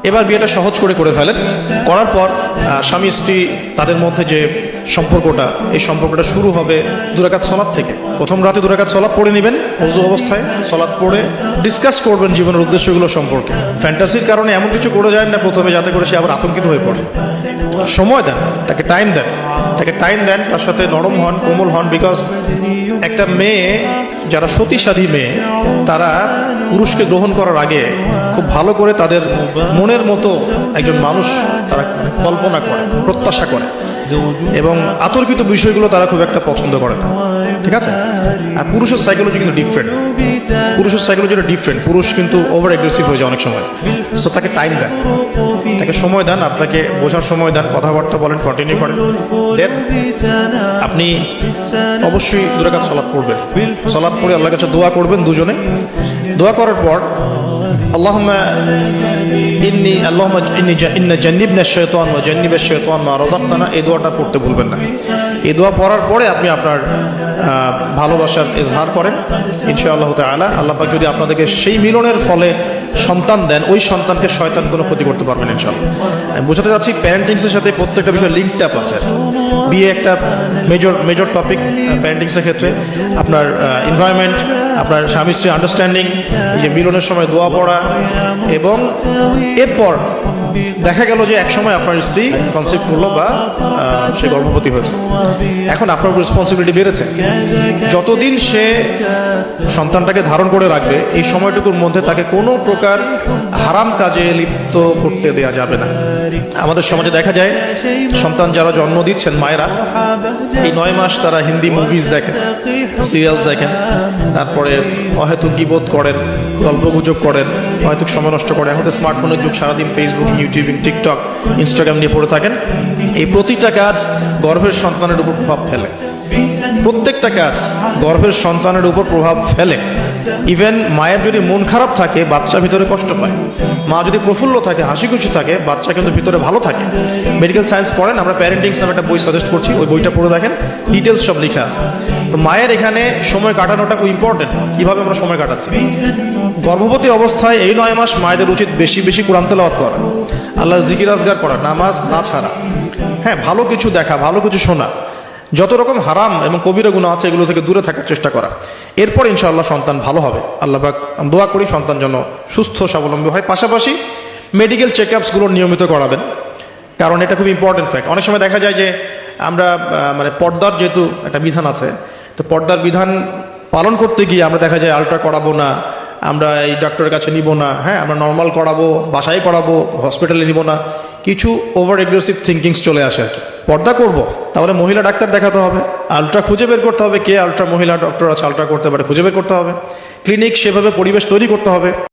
এবার বিয়েটা সহজ করে ফেলেন। করার পর স্বামী স্ত্রী তাদের মধ্যে যে সম্পর্কটা, এই সম্পর্কটা শুরু হবে 2 রাকাত সালাত থেকে। প্রথম রাতে 2 রাকাত সালাত পড়ে নেবেন ওযু অবস্থায়, সালাত পড়ে ডিসকাস করবেন জীবনের উদ্দেশ্যগুলো সম্পর্কে। ফ্যান্টাসির কারণে এমন কিছু করে যায় না প্রথমে, যাতে করে সে আবার আতঙ্কিত হয়ে পড়ে। সময় দেন, তাকে টাইম দেন, তার সাথে নরম হন, কোমল হন। বিকজ একটা মেয়ে, যারা সতীসাধী মেয়ে, তারা পুরুষকে গ্রহণ করার আগে খুব ভালো করে তাদের মনের মতো একজন মানুষ তারা কল্পনা করে, প্রত্যাশা করে, এবং আতর্কিত বিষয়গুলো তারা খুব একটা পছন্দ করে না। ঠিক আছে? আর পুরুষের সাইকোলজি কিন্তু ডিফারেন্ট। পুরুষ কিন্তু ওভার এগ্রেসিভ হয়ে যায় অনেক সময়। সো তাকে টাইম দেন, তাকে সময় দেন, আপনাকে বোঝার সময় দেন, কথাবার্তা বলেন, কন্টিনিউ করেন। দেন আপনি অবশ্যই 2 রাকাত সালাত পড়বেন। সালাত পড়ে আল্লাহর কাছে দোয়া করবেন দুজনে। দোয়া করার পর আল্লাহুম্মা ইন্নী জান্নিবনা শাইতান ওয়া জান্নিবাশ শাইতান মা রাযাকতানা, এই দোয়াটা পড়তে ভুলবেন না। এই দোয়া পড়ার পরে আপনি আপনার ভালোবাসার ইজহার করেন। ইনশাআল্লাহ তাআলা আল্লাহ পাক যদি আপনাদেরকে সেই মিলনের ফলে সন্তান দেন, ওই সন্তানকে শয়তান কোনো ক্ষতি করতে পারবে না ইনশাআল্লাহ। আমি বোঝাতে চাচ্ছি প্যারেন্টিংসের সাথে প্রত্যেকটা বিষয় লিঙ্কড আপ আছে। বিয়ে একটা মেজর টপিক প্যারেন্টিংসের ক্ষেত্রে। আপনার এনভায়রনমেন্ট, আপনার স্বামী স্ত্রী আন্ডারস্ট্যান্ডিং, এই যে মিলনের সময় দোয়া পড়া, এবং এরপর দেখা গেল যে এক সময় আপনার স্ত্রী কনসেপ্ট করলো বা সে গর্ভবতী হয়েছে। এখন আপনার রেসপন্সিবিলিটি বেড়েছে। যতদিন সে সন্তানটাকে ধারণ করে রাখবে, এই সময়টুকুর মধ্যে তাকে কোনো প্রকার হারাম কাজে লিপ্ত করতে দেয়া যাবে না। আমাদের সমাজে দেখা যায় সন্তান যারা জন্ম দিচ্ছেন, মায়েরা, এই 9 মাস তারা হিন্দি মুভিজ দেখেন, সিরিয়াল দেখেন, তারপরে অহেতুক গীবত করেন, গল্পগুজব করেন, অহেতুক সময় নষ্ট করেন। এখন তো স্মার্টফোনের যুগ, সারাদিন ফেসবুক, ইউটিউব, টিকটক, ইনস্টাগ্রাম নিয়ে পড়ে থাকেন। এই প্রতিটা কাজ গর্ভের সন্তানের উপর প্রভাব ফেলে। প্রত্যেকটা কাজ গর্ভের সন্তানের উপর প্রভাব ফেলে। ইভেন মায়ের যদি মন খারাপ থাকে, বাচ্চা ভিতরে কষ্ট পায়। মা যদি প্রফুল্ল থাকে, হাসি খুশি থাকে, বাচ্চা কিন্তু ভিতরে ভালো থাকে। মেডিকেল সায়েন্স পড়েন, আমরা প্যারেন্টিংস নামে একটা বই সাজেস্ট করছি, ওই বইটা পড়ে দেখেন, ডিটেলস সব লেখা আছে। তো মায়ের এখানে সময় কাটানোটা খুব ইম্পর্টেন্ট। কিভাবে আমরা সময় কাটাচ্ছি? গর্ভবতী অবস্থায় এই 9 মাস মায়েদের উচিত বেশি বেশি কোরআন তেলাওয়াত করা, আল্লাহর জিকির আজগার করা, নামাজ না ছাড়া, হ্যাঁ, ভালো কিছু দেখা, ভালো কিছু শোনা, যত রকম হারাম এবং কবিরা গুনাহ আছে এগুলো থেকে দূরে থাকার চেষ্টা করা। এরপর ইনশাআল্লাহ সন্তান ভালো হবে। আল্লাহ পাক দোয়া করি সন্তান যেন সুস্থ স্বাবলম্বী হয়। পাশাপাশি মেডিকেল চেকআপসগুলো নিয়মিত করাবেন, কারণ এটা খুব ইম্পর্টেন্ট ফ্যাক্ট। অনেক সময় দেখা যায় যে আমরা মানে পর্দার যেহেতু একটা বিধান আছে, তো পর্দার বিধান পালন করতে গিয়ে আমরা দেখা যায় আলট্রা করাবো না, আমরা এই ডাক্তারের কাছে নিব না, হ্যাঁ, আমরা নর্মাল করাবো, বাসায় করাবো, হসপিটালে নিব না, কিছু ওভার এগ্রেসিভ থিঙ্কিংস চলে আসে আর কি। পর্দা করব, তাহলে মহিলা ডাক্তার দেখাতে হবে, আলট্রা খুঁজে বের করতে হবে, কে আলট্রা মহিলা ডক্টর আছে আলট্রা করতে পারে খুঁজে বের করতে হবে, ক্লিনিক সেভাবে পরিবেশ তৈরি করতে হবে।